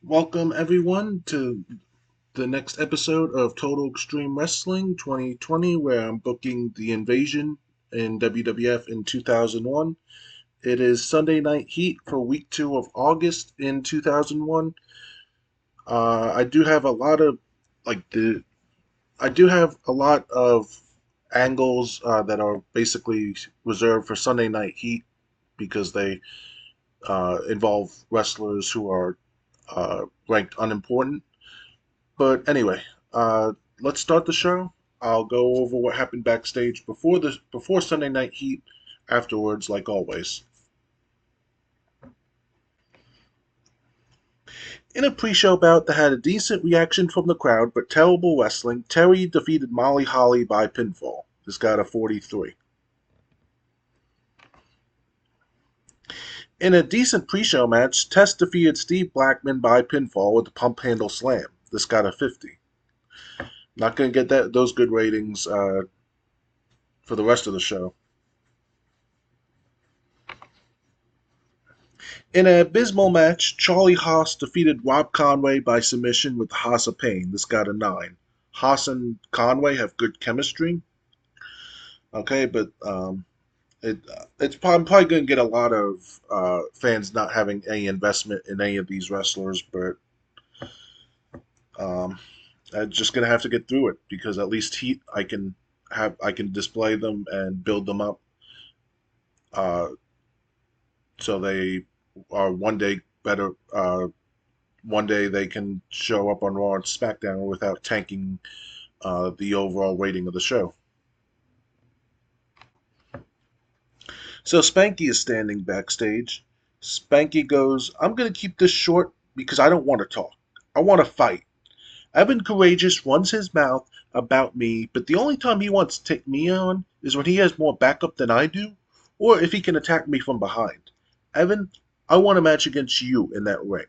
Welcome everyone to the next episode of Total Extreme Wrestling 2020, where I'm booking the Invasion in WWF in 2001. It is Sunday Night Heat for week 2 of August in 2001. I do have a lot of like the I do have a lot of angles that are basically reserved for Sunday Night Heat because they involve wrestlers who are ranked unimportant. But anyway, let's start the show. I'll go over what happened backstage before Sunday Night Heat, afterwards, like always. In a pre-show bout that had a decent reaction from the crowd but terrible wrestling, Terry defeated Molly Holly by pinfall. This got a 43. In a decent pre-show match, Test defeated Steve Blackman by pinfall with a pump handle slam. This got a 50. Not going to get those good ratings for the rest of the show. In an abysmal match, Charlie Haas defeated Rob Conway by submission with the Haas of Pain. This got a 9. Haas and Conway have good chemistry. Okay, but I'm probably going to get a lot of fans not having any investment in any of these wrestlers, but um, I'm just going to have to get through it because at least Heat I can display them and build them up uh, so they are one day better. One day they can show up on Raw and SmackDown without tanking the overall rating of the show. So Spanky is standing backstage. Spanky goes, I'm going to keep this short because I don't want to talk. I want to fight. Evan Courageous runs his mouth about me, but the only time he wants to take me on is when he has more backup than I do, or if he can attack me from behind. Evan, I want a match against you in that ring.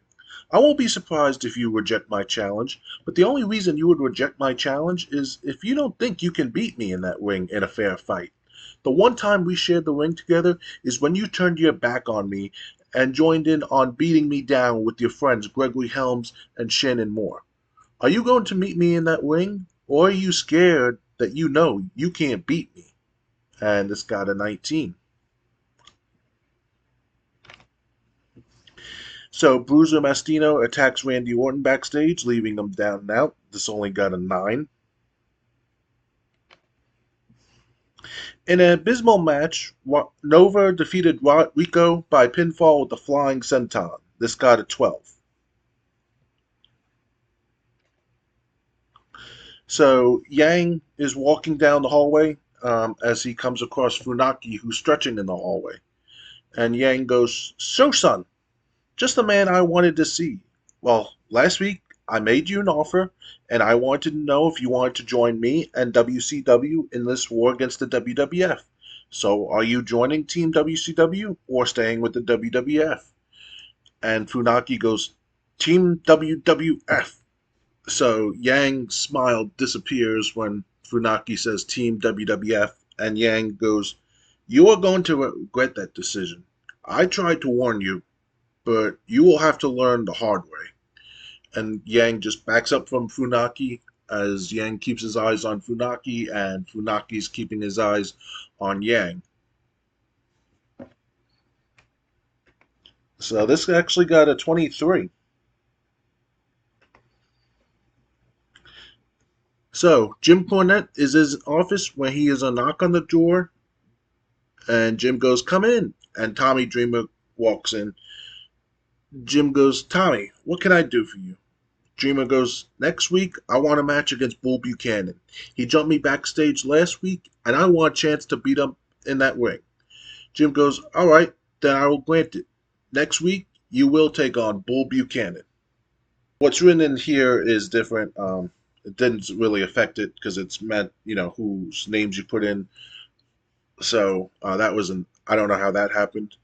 I won't be surprised if you reject my challenge, but the only reason you would reject my challenge is if you don't think you can beat me in that ring in a fair fight. The one time we shared the ring together is when you turned your back on me and joined in on beating me down with your friends Gregory Helms and Shannon Moore. Are you going to meet me in that ring, or are you scared that you know you can't beat me? And it's got a 19. So Bruiser Mastino attacks Randy Orton backstage, leaving him down and out. This only got a 9. In an abysmal match, Nova defeated Rico by pinfall with the Flying Senton. This got a 12. So Yang is walking down the hallway as he comes across Funaki, who's stretching in the hallway. And Yang goes, So, son, just the man I wanted to see. Well, last week I made you an offer, and I wanted to know if you wanted to join me and WCW in this war against the WWF. So, are you joining Team WCW or staying with the WWF? And Funaki goes, Team WWF. So, Yang's smile disappears when Funaki says Team WWF, and Yang goes, You are going to regret that decision. I tried to warn you, but you will have to learn the hard way. And Yang just backs up from Funaki as Yang keeps his eyes on Funaki, and Funaki's keeping his eyes on Yang. So this actually got a 23. So Jim Cornette is in his office when he is a knock on the door, and Jim goes, Come in. And Tommy Dreamer walks in. Jim goes, Tommy, what can I do for you? Dreamer goes, Next week, I want a match against Bull Buchanan. He jumped me backstage last week, and I want a chance to beat him in that ring. Jim goes, All right, then I will grant it. Next week, you will take on Bull Buchanan. What's written in here is different. It didn't really affect it because it's meant, whose names you put in. So that was I don't know how that happened.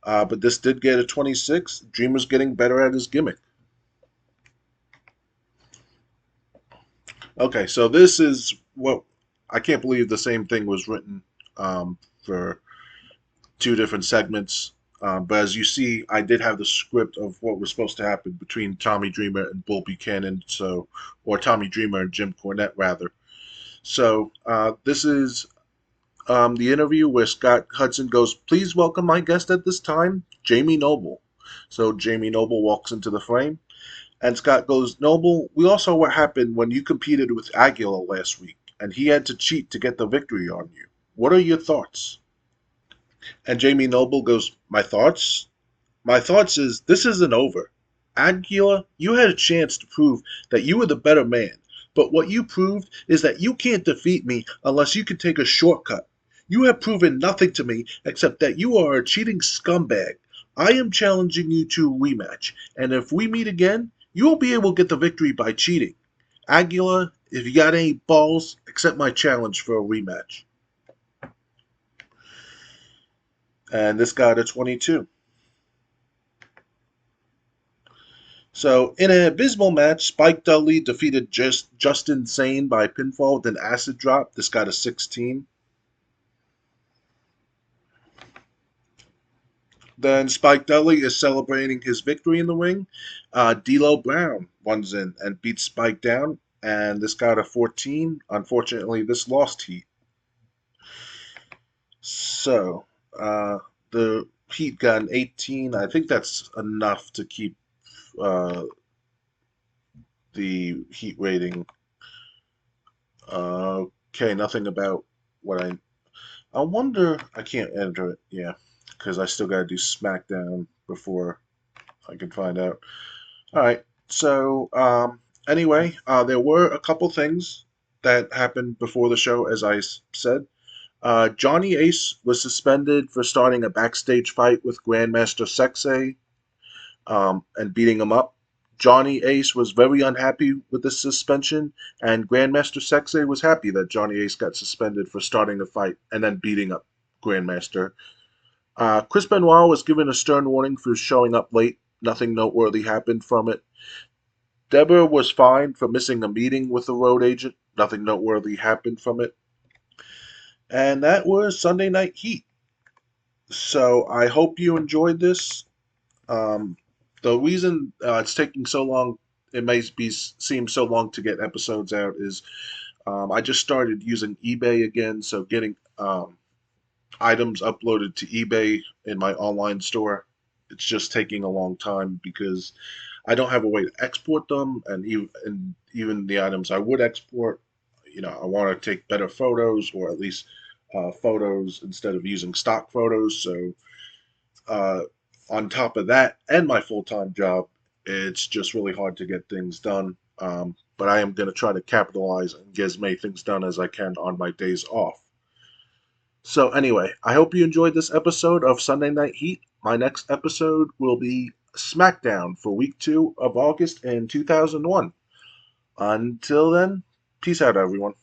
But this did get a 26. Dreamer's getting better at his gimmick. Okay, so this is what I can't believe the same thing was written for two different segments. But as you see, I did have the script of what was supposed to happen between Tommy Dreamer and Bull Buchanan, or Tommy Dreamer and Jim Cornette, rather. So this is the interview where Scott Hudson goes, "Please welcome my guest at this time, Jamie Noble." So Jamie Noble walks into the frame, and Scott goes, "Noble, we all saw what happened when you competed with Aguila last week, and he had to cheat to get the victory on you. What are your thoughts?" And Jamie Noble goes, "My thoughts? My thoughts is this isn't over. Aguila, you had a chance to prove that you were the better man, but what you proved is that you can't defeat me unless you can take a shortcut. You have proven nothing to me except that you are a cheating scumbag. I am challenging you to a rematch, and if we meet again, you will be able to get the victory by cheating. Aguila, if you got any balls, accept my challenge for a rematch." And this got a 22. So, in an abysmal match, Spike Dudley defeated Justin Sane by pinfall with an acid drop. This got a 16. Then Spike Dudley is celebrating his victory in the ring. D'Lo Brown runs in and beats Spike down, and this got a 14. Unfortunately, this lost Heat. So, the Heat got an 18. I think that's enough to keep uh, the Heat rating. Okay, nothing about what I wonder. I can't enter it, yeah, because I still got to do SmackDown before I can find out. All right. So, anyway, there were a couple things that happened before the show, as I said. Johnny Ace was suspended for starting a backstage fight with Grandmaster Sexay, and beating him up. Johnny Ace was very unhappy with the suspension, and Grandmaster Sexay was happy that Johnny Ace got suspended for starting the fight and then beating up Grandmaster. Chris Benoit was given a stern warning for showing up late. Nothing noteworthy happened from it. Deborah was fined for missing a meeting with the road agent. Nothing noteworthy happened from it. And that was Sunday Night Heat. So I hope you enjoyed this. Um, the reason it's taking so long, it may be seem so long to get episodes out, is I just started using eBay again, so getting items uploaded to eBay in my online store, it's just taking a long time because I don't have a way to export them, and even the items I would export, I want to take better photos, or at least photos instead of using stock photos. So uh, on top of that and my full-time job, it's just really hard to get things done. But I am going to try to capitalize and get as many things done as I can on my days off. So anyway, I hope you enjoyed this episode of Sunday Night Heat. My next episode will be SmackDown for week 2 of August in 2001. Until then, peace out, everyone.